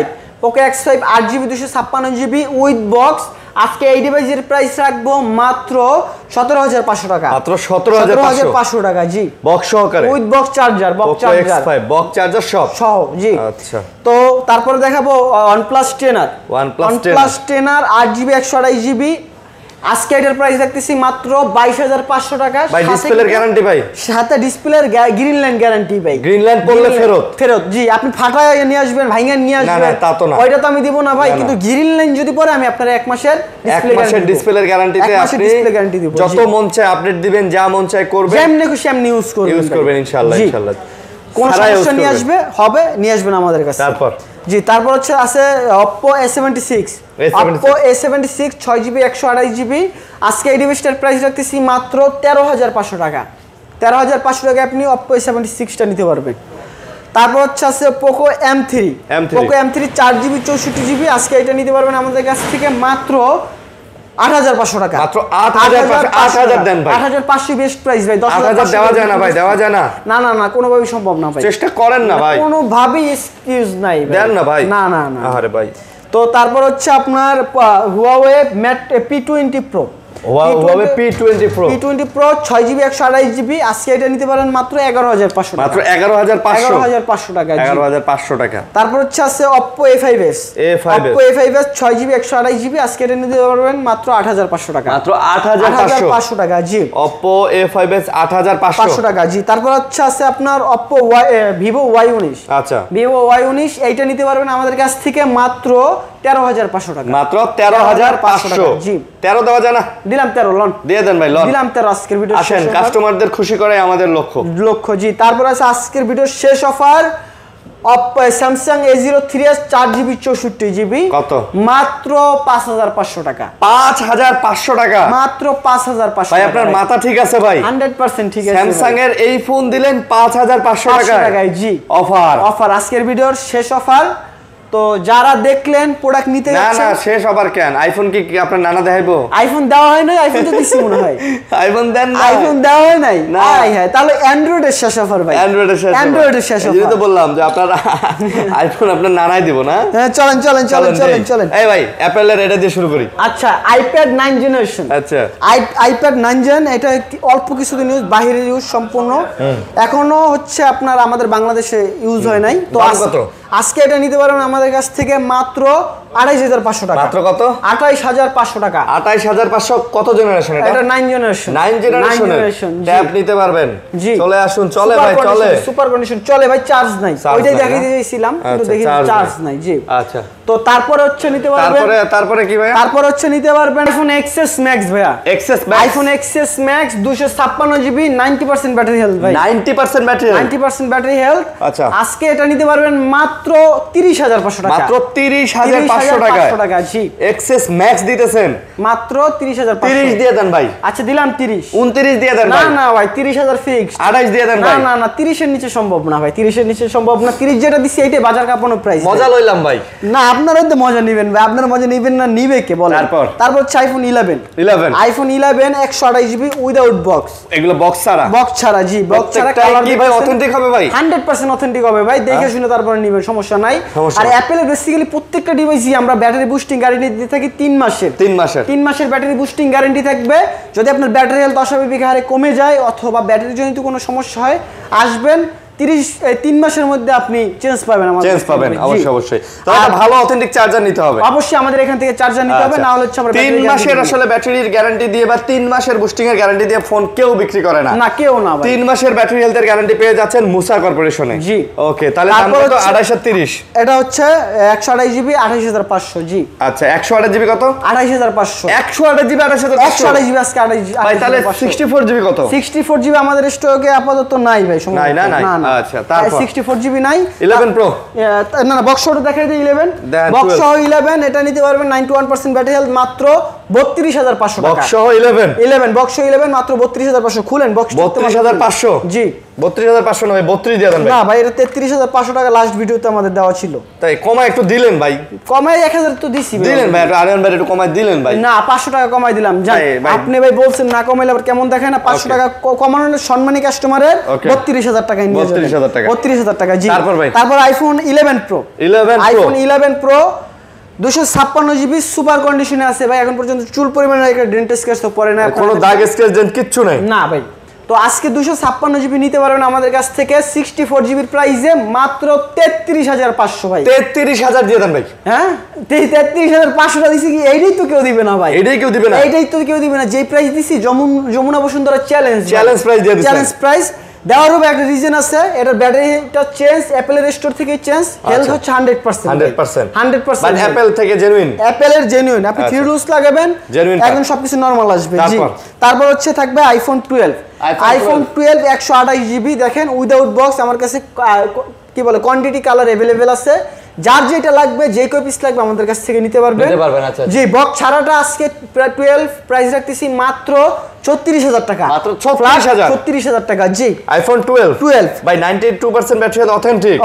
Poco X5 8GB 256GB with box. আজকে এই ডিভাইসের প্রাইস রাখবো মাত্র 17,500 টাকা, মাত্র 17,500 টাকা। জি বক্স সহকারে with box charger, box Poco X5 box charger সহ। জি আচ্ছা। তো তারপরে দেখাবো OnePlus 10R, OnePlus 10R 8GB 128GB। আজকে এটার প্রাইস রাখতেছি মাত্র 22,500 টাকা। ভাই ডিসপ্লের গ্যারান্টি ভাই, সাথে ডিসপ্লের গ্রিনল্যান্ড গ্যারান্টি ভাই। গ্রিনল্যান্ড করলে ফেরত। জি আপনি ফাটায় নিয়ে আসবেন, ভাঙা নিয়ে আসবেন, না তা তো না, ওইটা তো আমি দিব না ভাই, কিন্তু গ্রিনল্যান্ড যদি পরে আমি আপনার 1 মাসের ডিসপ্লের গ্যারান্টিতে আপনি যত মন চায় আপডেট দিবেন, যা মন চায় করবেন, যেমনি খুশি আপনি ইউজ করবেন ইনশাআল্লাহ। কোন সমস্যা নিয়ে আসবেন আমাদের কাছে। তারপর হচ্ছে আছে Oppo A76, Oppo A76 6GB 128GB। আজকে এই ডিভাইসটার প্রাইস রাখতেছি মাত্র 13,500 টাকা। 13,500 টাকা আপনি Oppo A76 টা নিতে পারবেন। তারপর হচ্ছে আছে Poco M3, Poco M3 4GB 64GB। আজকে এটা নিতে পারবেন আমাদের কাছ থেকে মাত্র 8,500 টাকা, মাত্র 8,500 দেন ভাই। 8,500 বেস্ট প্রাইস ভাই। 10,000 দেওয়া যায় না ভাই, দেওয়া যায় না। না কোনোভাবেই সম্ভব না ভাই, চেষ্টা করেন না ভাই, কোনোভাবেই এক্সকিউজ নাই ভাই, দেন না ভাই। না আরে ভাই। তো তারপর হচ্ছে আপনার Huawei Mate P20 Pro, Huawei P20 Pro, P20 Pro 6GB 128GB। আজকে এটা নিতে পারেন মাত্র 11,500 টাকা, মাত্র 11,500 টাকা। 11,500 টাকা। তারপর হচ্ছে আছে Oppo A5s, Oppo A5s 6GB 128GB। আজকে এটা নিতে পারবেন মাত্র 8,500 টাকা, মাত্র 8,500 টাকা। জি Oppo A5s 8,500 টাকা। জি তারপর হচ্ছে আছে আপনার Oppo Vivo Y19, আচ্ছা Vivo Y19 এইটা নিতে পারবেন আমাদের কাছ থেকে মাত্র 13,500 টাকা, মাত্র 13,500। জি 13 দেওয়া যায় না? দিলাম 13, লন দিয়ে দেন ভাই, লন দিলাম 13। আজকের ভিডিও আসেন, কাস্টমারদের খুশি করে আমাদের লক্ষ্য। জি তারপর আছে আজকের ভিডিও শেষ offer Oppo Samsung A03s 4GB 64GB। কত? মাত্র 5,500 টাকা, 5,500 টাকা, মাত্র 5,500 ভাই। আপনার মাথা ঠিক আছে ভাই? 100% ঠিক আছে। স্যামসাং এর এই ফোন দিলেন 5,500 টাকায়। জি অফার আজকের ভিডিওর শেষ অফার। তো যারা দেখলেন প্রোডাক্ট নিতে যাচ্ছেন, না শেষ আবার কেন? আইফোন কি আপনার নানা দেখাইবো? আইফোন দেওয়া হয় নাই, আইফোন তো দিছি মনে হয়। আইফোন দেন না, আইফোন দেওয়া হয় নাই। হ্যাঁ তাহলে অ্যান্ড্রয়েডের শেষ অফার ভাই, অ্যান্ড্রয়েডের শেষ অফার। এই তো বললাম যে আপনার আইফোন আপনার নানাই দিব না। হ্যাঁ চলেন। এই ভাই অ্যাপলের এটা দিয়ে শুরু করি। আচ্ছা iPad 9 জেনারেশন, আচ্ছা iPad 9 জেন। এটা অল্প কিছুদিন ইউজ, বাইরে ইউজ সম্পূর্ণ, এখনো হচ্ছে আপনার আমাদের বাংলাদেশে ইউজ হয় নাই। তো আজকে এটা নিতে পারবেন আমাদের কাছ থেকে মাত্র 28,500 টাকা। মাত্র কত? 28,500 টাকা। 28,500 কত জেনারেশন এটা? এটা 9 জেনারেশন। 9 জেনারেশন ট্যাব নিতে পারবেন। জি চলে আসুন, চলে ভাই, চলে সুপার কন্ডিশন চলে ভাই, চার্জ নাই। ওইটাই দেখিয়ে দিয়েছিলাম, কিন্তু দেখি চার্জ নাই। জি আচ্ছা। তো তারপরে হচ্ছে নিতে পারবেন, তারপরে কি ভাই? তারপর হচ্ছে নিতে পারবেন iPhone XS Max ভাইয়া। iPhone XS Max 256GB 90% battery health ভাই। 90% ব্যাটারি হেলথ। আচ্ছা আজকে এটা নিতে পারবেন মাত্র 30,500 টাকা, মাত্র 30,500 টাকা। জি XS Max দিতেছেন মাত্র 30,500। 30 দিয়ে দেন ভাই। আচ্ছা দিলাম 30। 29 দিয়ে দেন ভাই। না ভাই 30,000 ফিক্সড। 28 দিয়ে দেন ভাই। না 30 এর নিচে সম্ভব না ভাই, 30 এর নিচে সম্ভব না। 30 যেটা দিছি এইটাই বাজার কাঁপানো প্রাইস। মজা লইলাম ভাই। না আপনারা তো মজা নেবেন ভাই, আপনারা মজা নেবেন না, নিবে কে বলেন? তারপর হচ্ছে iPhone 11, iPhone 11 128GB without box. এগুলো বক্স ছাড়া। জি বক্স ছাড়া। কালার কি ভাই অথেন্টিক হবে ভাই? 100% অথেন্টিক হবে ভাই, দেখে শুনে তারপরে নিবেন, সমস্যা নাই। আর Apple এর বেসিক্যালি প্রত্যেকটা ডিভাইসই আমরা ব্যাটারি বুস্টিং গ্যারান্টি দিয়ে থাকি 3 মাসের। 3 মাসের ব্যাটারি বুস্টিং গ্যারান্টি থাকবে। যদি আপনার ব্যাটারি হেলথ অস্বাভাবিক হারে কমে যায় অথবা ব্যাটারি জনিত কোনো সমস্যা হয়, আসবেন 3 মাসের মধ্যে আপনি চেঞ্জ পাবেন। অবশ্যই। তাহলে ভালো অথেন্টিক চার্জার নিতে হবে। অবশ্যই আমাদের এখান থেকে চার্জার নিতে হবে, না হলে হচ্ছে আমরা 3 মাসের আসলে ব্যাটারির গ্যারান্টি দিয়ে বা 3 মাসের বুস্টিং এর গ্যারান্টি দিয়ে ফোন কেউ বিক্রি করে না। না কেউ না ভাই। 3 মাসের ব্যাটারি হেলথের গ্যারান্টি পেয়ে যাচ্ছেন মুসা কর্পোরেশনে। জি ওকে, তাহলে দাম কত? 2830। এটা হচ্ছে 128GB 28,500। জি আচ্ছা 128GB কত? 28,500। 128GB 128GB আজকে 28GB। ভাই তাহলে 64GB কত? 64GB আমাদের স্টকে আপাতত নাই ভাই, না। আচ্ছা তারপর 64GB নাই। 11 Pro না বক্স সহ দেখাই দিই 11 বক্স সহ 11 এটা নিতে পারবেন 91% ব্যাটারি হেলথ মাত্র 32,500 টাকা। বক্স সহ 11 বক্স 11 মাত্র 32,500। খুলেন বক্স 32,500। জি 32,500 না ভাই 32 দিয়ে দেন ভাই। না ভাই এটা 33,500 টাকা লাস্ট ভিডিওতে আমাদের দেওয়া ছিল। তাই কমায় একটু দিলেন ভাই। কমায় 1000 তো দিছি ভাই। দিলেন ভাই, আরিয়ান ভাই একটু কমায় দিলেন ভাই। না 500 টাকা কমাই দিলাম। জান আপনি ভাই বলছেন না কমাইলে আবার কেমন দেখেন না। 500 টাকা কমানোর সম্মানী কাস্টমারের 32,000 টাকায় নিয়ে যাবেন। 32,000 টাকা। 32,000 টাকা জি। তারপর iPhone 11 pro. IPhone 11 pro 256 GB super কন্ডিশনে আছে ভাই। এখন পর্যন্ত চুল পরিমাণে একটা ডেন্ট স্ক্র্যাচ তো পড়ে না, কোনো দাগ স্ক্র্যাচ ডেন্ট কিচ্ছু নাই না ভাই। তো আজকে 256 জিবি নিতে পারবেন আমাদের কাছ থেকে 64 জিবির প্রাইসে মাত্র 33,500 ভাই। 33,000 দিয়ে দেন ভাই। হ্যাঁ 33,500 টাকা দিছি কি এইটাই তো কেউ দিবে না ভাই। এইটাই কেউ দিবে না, এইটাই তো কেউ দিবে না। যেই প্রাইস দিছি যমুনা বসুন্ধরা চ্যালেঞ্জ প্রাইস দিয়ে দিছি। চ্যালেঞ্জ প্রাইস দেওয়ারও একটা রিজন আছে। এটার ব্যাটারিটা চেঞ্জ অ্যাপেলের স্টোর থেকে চেঞ্জ। হেলথ হচ্ছে 100%। 100% মানে অ্যাপেল থেকে জেনুইন। অ্যাপেলের জেনুইন। আপনি 3 রুলস লাগাবেন একদম সবকিছু নরমাল আসবে জি। তারপর হচ্ছে থাকবে আইফোন 12। আইফোন 12 128 জিবি দেখেন উইদাউট বক্স। আমার কাছে কি বলে কোয়ান্টিটি কালার अवेलेबल আছে। যার যেটা লাগবে যে কয় পিস লাগবে আমাদের কাছ থেকে নিতে পারবেন। আচ্ছা জি বক্স ছাড়াটা আজকে 12 প্রাইস রাখতেছি মাত্র 34,000 টাকা। মাত্র 34,000 টাকা জি। আইফোন 12 ভাই 92% ব্যাটারি অথেন্টিক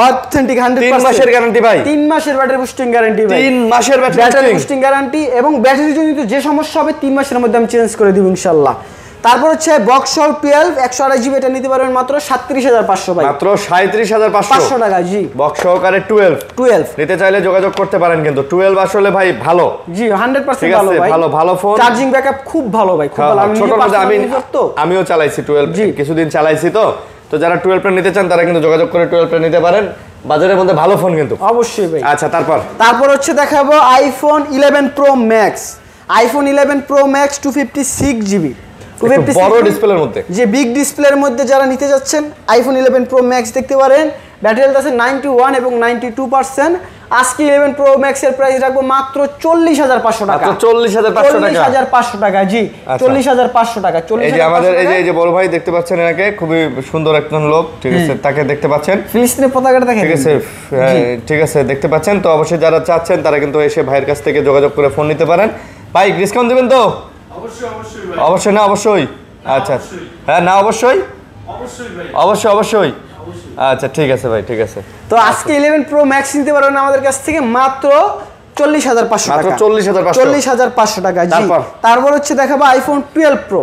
100%। 3 মাসের গ্যারান্টি ভাই। 3 মাসের ব্যাটারি বুস্টিং গ্যারান্টি ভাই। 3 মাসের ব্যাটারি বুস্টিং গ্যারান্টি এবং ব্যাটারি জনিত যে সমস্যা হবে 3 মাসের মধ্যে আমি চেঞ্জ করে দিব ইনশাআল্লাহ। তারপর হচ্ছে বক্স সহ 12 128 জিবি এটা নিতে পারবেন মাত্র 37,500 ভাই। মাত্র 37,500 টাকা জি। বক্স সহকারে 12 নিতে চাইলে যোগাযোগ করতে পারেন। কিন্তু 12 আসলে ভাই ভালো জি 100% ভালো ভাই। ভালো ফোন। চার্জিং ব্যাকআপ খুব ভালো ভাই, খুব ভালো। আমিও চালাইছি 12 কিছুদিন চালাইছি তো যারা 12 প্রাইস নিতে চান তারা কিন্তু যোগাযোগ করে 12 প্রাইস নিতে পারেন। বাজারের মধ্যে ভালো ফোন কিন্তু অবশ্যই ভাই। আচ্ছা তারপর হচ্ছে দেখাবো iPhone 11 pro max. IPhone 11 pro max 256 GB বড় ডিসপ্লের মধ্যে। যে বিগ ডিসপ্লের মধ্যে যারা নিতে যাচ্ছেন আইফোন 11 প্রো ম্যাক্স দেখতে পারেন। ব্যাটারি হেলথ আছে 91 এবং 92%। আজকে 11 প্রো ম্যাক্স এর প্রাইস রাখবো মাত্র 40,500 টাকা। মাত্র 40,500 টাকা জি। 40,500 টাকা। এই যে আমাদের এই যে বড় ভাই দেখতে পাচ্ছেন এনাকে, খুবই সুন্দর একজন লোক, ঠিক আছে, তাকে দেখতে পাচ্ছেন। ফিলিস্তিনের পতাকাটা দেখেন, ঠিক আছে, ঠিক আছে দেখতে পাচ্ছেন। তো অবশ্যই যারা চাচ্ছেন তারা কিন্তু এসে ভাইয়ের কাছ থেকে যোগাযোগ করে ফোন নিতে পারেন। ভাই ডিসকাউন্ট দিবেন তো? অবশ্যই না অবশ্যই। আচ্ছা হ্যাঁ না অবশ্যই অবশ্যই। আচ্ছা ঠিক আছে ভাই, ঠিক আছে। তো আজকে 11 প্রো ম্যাক্স নিতে পারবেন আমাদের কাছ থেকে মাত্র 40,500 টাকা। মাত্র 40,500 টাকা জি। তারপর হচ্ছে দেখাবো iPhone 12 pro.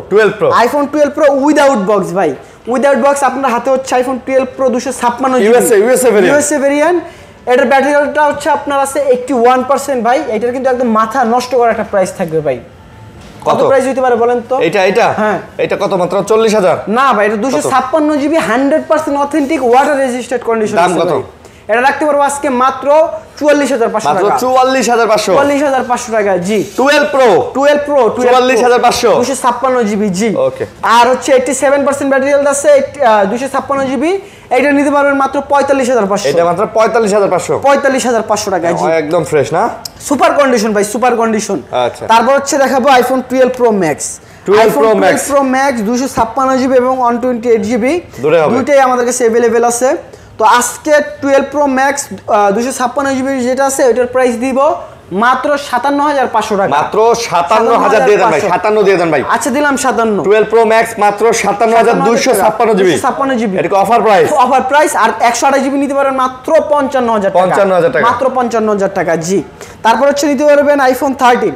IPhone 12 pro without box ভাই। উইদাউট বক্স আপনার হাতে হচ্ছে আইফোন 12 প্রো 256 ইউএসএ ভেরিয়েন্ট। এটার ব্যাটারিটা হচ্ছে আপনার আছে 81% ভাই। এটার কিন্তু একদম মাথা নষ্ট করা একটা প্রাইস থাকবে ভাই। কত প্রাইস হইতে পারে বলেন তো? এটা হ্যাঁ এটা কত? মাত্র 40,000 না ভাই, এটা 256 GB 100% authentic water registered condition. দাম কত? এটা রাখতে পারবো আজকে মাত্র 44,500 টাকা। মাত্র 44,500 টাকা জি। 12 প্রো 44,500 256 জিবি জি। ওকে। আর হচ্ছে 87% ব্যাটারি হেলথ আছে 256 জিবি। এটা নিতে পারবেন মাত্র 45,500। এটা মাত্র 45,500 টাকা জি। একদম ফ্রেশ না? সুপার কন্ডিশন ভাই, সুপার কন্ডিশন। আচ্ছা। তারপর হচ্ছে দেখাবো iPhone 12 pro max. 12 pro max 256 GB এবং 128 জিবি দুইটাই আমাদের কাছে अवेलेबल আছে। তো আজকে 12 প্রো ম্যাক্স 256 জিবি যেটা আছে ওটার প্রাইস দিব মাত্র 57,500 টাকা। মাত্র 57,000 দিয়ে দেন ভাই। 57 দিয়ে দেন ভাই। আচ্ছা দিলাম 57। 12 প্রো ম্যাক্স মাত্র 57,256 জিবি। 56 জিবি এটা কি অফার প্রাইস? Offer price. আর 128 জিবি নিতে পারেন মাত্র 55,000 টাকা। 55,000 টাকা মাত্র 55,000 টাকা জি। তারপর হচ্ছে নিতে পারবেন আইফোন 13।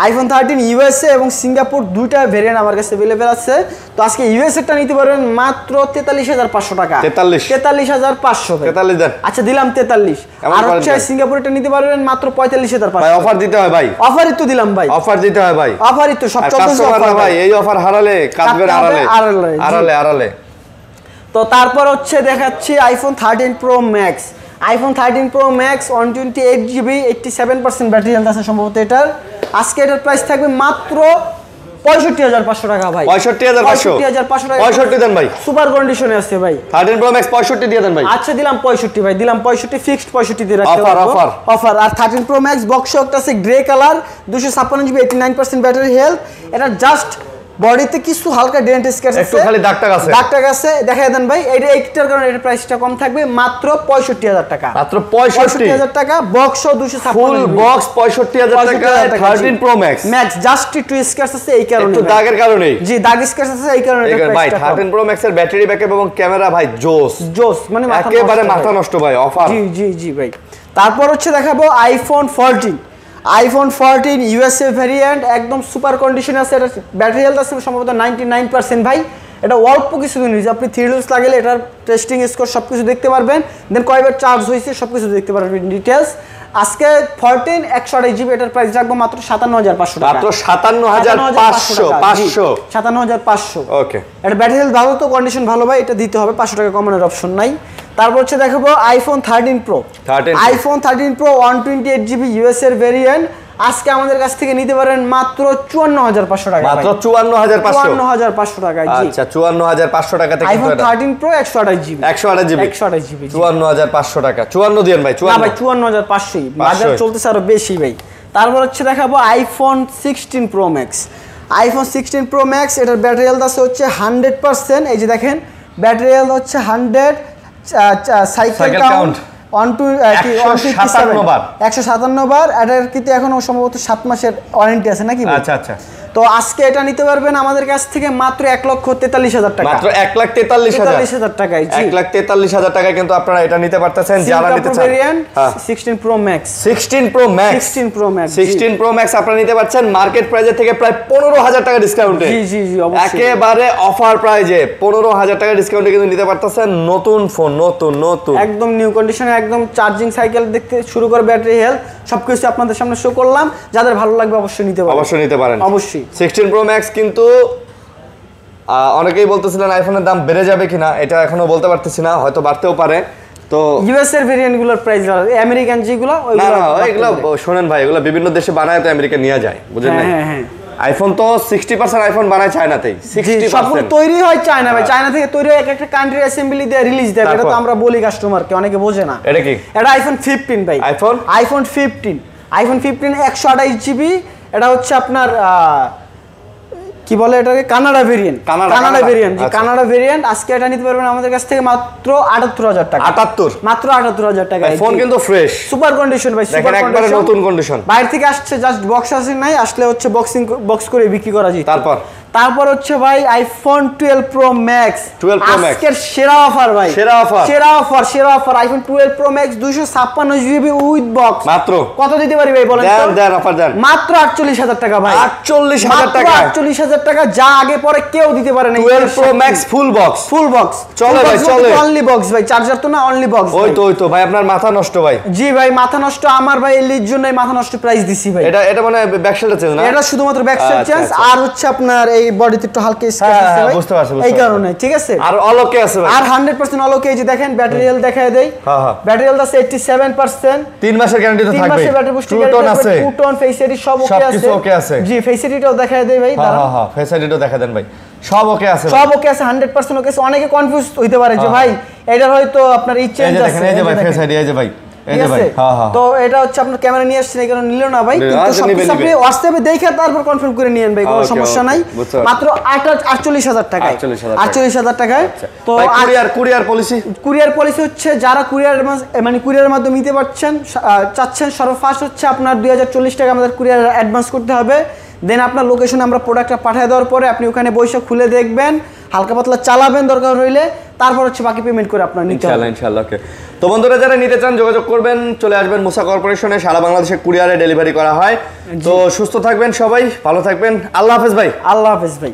আইফোন 13 ইউএসএ এবং সিঙ্গাপুর দুইটা ভেরিয়েন্ট আমার কাছে अवेलेबल আছে। তো আজকে ইউএসএ টা নিতে পারবেন মাত্র 43,500 টাকা। 43,500 ভাই। 43 দেন। আচ্ছা দিলাম 43। আর হচ্ছে সিঙ্গাপুরটা নিতে পারবেন মাত্র 45,500 ভাই। অফার দিতে হয় ভাই। অফারই তো দিলাম ভাই। অফার দিতে হয় ভাই। অফারই তো সব চলতেছে অফার ভাই। এই অফার হারালে কাটবেন আড়ালে। তো তারপর হচ্ছে দেখাচ্ছি iPhone 13 pro max. IPhone 13 pro max 128 GB 87% battery health আছে সম্ভবত এটার। আজকে এটার প্রাইস থাকবে মাত্র 65,500 টাকা ভাই। 65,500 টাকা। 65 দেন ভাই। সুপার কন্ডিশনে আছে ভাই। 13 প্রো ম্যাক্স 65 দিয়ে দেন ভাই। আচ্ছা দিলাম 65 ভাই। দিলাম 65 ফিক্সড 65 দিয়ে রাখতে পারবো। অফার। আর 13 প্রো ম্যাক্স বক্স শকটা আছে grey colour 256 GB 89% battery health. এটা জাস্ট বডিতে কিছু হালকা ডেন্ট স্ক্র্যাচ আছে, একটু খালি দাগ টাগ আছে, দেখায় দেন ভাই। এইটার কারণে এর প্রাইসটা কম থাকবে, মাত্র 65000 টাকা। মাত্র 65000 টাকা, বক্স 256 ফুল বক্স 65000 টাকা। 13 প্রো ম্যাক্স জাস্ট একটু স্ক্র্যাচ আছে এই কারণে, একটু দাগের কারণে। জি, দাগ স্ক্র্যাচ আছে এই কারণে এটা ভাই 13 প্রো ম্যাক্স এর ব্যাটারি ব্যাকআপ এবং ক্যামেরা ভাই জোস, মানে একেবারে মাথা নষ্ট ভাই অফার। জি ভাই। তারপর হচ্ছে দেখাবো আইফোন 14 ইউএসএ ভেরিয়েন্ট, একদম সুপার কন্ডিশন আছে। এটা ব্যাটারি হেলথ আছে সম্ভবত 99% ভাই। এটা অল্প কিছু দিন হয়েছে, আপনি 3 ডেজ লাগালে এটার টেস্টিং স্কোর সবকিছু দেখতে পারবেন, দেন কয়বার চার্জ হয়েছে সবকিছু দেখতে পারবেন ডিটেলস। আজকে 14 128 জিবি, এটার প্রাইস রাখবো মাত্র 57500 টাকা। মাত্র 57500। ওকে, এটা ব্যাটারি হেলথ ভালো তো, কন্ডিশন ভালো ভাই, এটা দিতে হবে, 500 টাকা কমানোর অপশন নাই। তারপর হচ্ছে দেখাবো আইফোন 13 প্রো। 128 জিবি ইউএস এর ভেরিয়েন্ট, আজকে আমাদের কাছ থেকে নিতে পারেন মাত্র 54500 টাকা। মাত্র 54500 টাকা। জি, আচ্ছা 54500 টাকা থেকে আইফোন 13 প্রো 128 জিবি 128 জিবি 54500 টাকা। 54 দিন ভাই, 54 না ভাই 54500 বাজার চলতেছে আরো বেশি ভাই। তারপর হচ্ছে দেখাবো আইফোন 16 প্রো ম্যাক্স। এটার ব্যাটারি হেলথ আছে হচ্ছে 100%। এই যে দেখেন ব্যাটারি হেলথ হচ্ছে 100, সাইকেল কাউন্ট 157 বার। এটার কিন্তু এখনো সম্ভবত 7 মাসের ওয়ারেন্টি আছে নাকি? আচ্ছা। তো আজকে এটা নিতে পারবেন আমাদের কাছ থেকে মাত্র 1,43,000 টাকা। মাত্র 1,43,000 টাকায়। জি, 1,43,000 টাকায় কিন্তু আপনারা এটা নিতে পারতেছেন যারা নিতে চান। 16 প্রো ম্যাক্স 16 প্রো ম্যাক্স আপনারা নিতে পারছেন মার্কেট প্রাইসের থেকে প্রায় 15000 টাকা ডিসকাউন্টে। জি অবশ্যই, একেবারে অফার প্রাইজে 15000 টাকা ডিসকাউন্টে কিন্তু নিতে পারতেছেন নতুন ফোন, নতুন একদম নিউ কন্ডিশনে, একদম চার্জিং সাইকেল দেখতে শুরু করে ব্যাটারি হেলথ সবকিছু আপনাদের সামনে শো করলাম। যাদের ভালো লাগবে অবশ্যই নিতে পারেন। অবশ্যই 16 প্রো ম্যাক্স কিন্তু অনেকেই বলতেছিলেন আইফোনের দাম বেড়ে যাবে কিনা, এটা এখনো বলতে পারতেছি না, হয়তো বাড়তেও পারে। তো ইউএস এর ভেরিয়েন্ট গুলোর প্রাইস আমেরিকান যেগুলো এগুলো শুনেন ভাই, এগুলো বিভিন্ন দেশে বানায় তো আমেরিকা নিয়ে যায়, বুঝেন না? হ্যাঁ। আইফোন তো 60% আইফোন বানায় চায়নাতেই, 60% তৈরি হয় চায়না ভাই। চায়না থেকে তৈরি হয় একটা কান্ট্রি অ্যাসেম্বলি দিয়ে রিলিজ দেয়। এটা তো আমরা বলি কাস্টমারকে, অনেকে বোঝে না। এটা কি? এটা আইফোন 15 ভাই। IPhone 15 128 GB. এটা হচ্ছে আপনার কি বলে এটাকে, কানাডা ভেরিয়েন্ট। Canada variant. আজকে এটা নিতে পারবেন আমাদের কাছ থেকে মাত্র 78000 টাকা। মাত্র 78000 টাকা। ফোন কিন্তু ফ্রেশ, সুপার কন্ডিশন ভাই, সুপার কন্ডিশন, নতুন কন্ডিশন। বাইরে থেকে আসছে, জাস্ট বক্স আসে নাই, আসলে হচ্ছে বক্স করে বিক্রি করা যায়। তারপর হচ্ছে ভাই আইফোন 12 প্রো ম্যাক্স। আজকের সেরা অফার ভাই, সেরা offer iPhone 12 pro max 256 GB with box. মাত্র কত দিতে পারি ভাই বলেন তো? দেন অফার দেন। মাত্র 48000 টাকা ভাই। 48000 টাকা। 48000 টাকা, যা আগে পরে কেউ দিতে পারে না। 12 প্রো ম্যাক্স ফুল বক্স। চলে ভাই, চলে। অনলি বক্স ভাই, চার্জার তো না, অনলি বক্স। ওই তো ভাই, আপনার মাথা নষ্ট ভাই। জি ভাই, মাথা নষ্ট আমার ভাই, এর জন্যই মাথা নষ্ট প্রাইস দিছি ভাই। এটা মানে ব্যাকশেলটা চেঞ্জ না? এটা শুধুমাত্র ব্যাকশেল চেঞ্জ, আর হচ্ছে আপনার এই বডিতে একটু হালকা স্ক্র্যাচ আছে ভাই, বুঝতে পারছি। এই কারণে, ঠিক আছে? আর অলোকে আছে ভাই, আর 100% অলোকে। এই যে দেখেন ব্যাটারি হেলথ দেখায় দেই। ব্যাটারি হেলথ আছে 87%। 3 মাসের গ্যারান্টি তো থাকবে। 3 মাসের ব্যাটারি বুস্টিং আছে, 2 টোন ফেস আইডি সব ওকে আছে। জি, ফেস আইডিটাও দেখায় দেই ভাই। ফেস আইডিটাও দেখা দেন ভাই, সব ওকে আছে, 100% ওকে আছে। অনেকে কনফিউজ হইতে পারে যে ভাই এটার হয়তো আপনার এই চেঞ্জ আছে। এই যে ভাই ফেস আইডি, এই যে ভাই, এই যে ভাই। তো এটা হচ্ছে আপনার ক্যামেরা নিয়ে আসছেন, এই কারণে নিলো না ভাই, কিন্তু সবকিছু আপনি হোয়াটসঅ্যাপে দেখে তারপর কনফার্ম করে নিয়েন ভাই, কোনো সমস্যা নাই। মাত্র 48000 টাকায়। 48000 টাকায়। তো কুরিয়ার পলিসি হচ্ছে যারা কুরিয়ারের মাধ্যমে নিতে চাচ্ছেন, সর্বফার্স্ট হচ্ছে আপনার 2040 টাকা আমাদের কুরিয়ার অ্যাডভান্স করতে হবে। দেন আপনার লোকেশনে আমরা প্রোডাক্টটা পাঠিয়ে দেওয়ার পরে আপনি ওখানে বসে খুলে দেখবেন, হালকা পাতলা চালাবেন দরকার হইলে, তারপর হচ্ছে বাকি পেমেন্ট করে আপনার নিতে হবে ইনশাআল্লাহ। ওকে, তো বন্ধুরা যারা নিতে চান যোগাযোগ করবেন, চলে আসবেন মুসা কর্পোরেশনে, সারা বাংলাদেশে কুরিয়ারে ডেলিভারি করা হয়। তো সুস্থ থাকবেন সবাই, ভালো থাকবেন, আল্লাহ হাফেজ ভাই। আল্লাহ হাফেজ ভাই।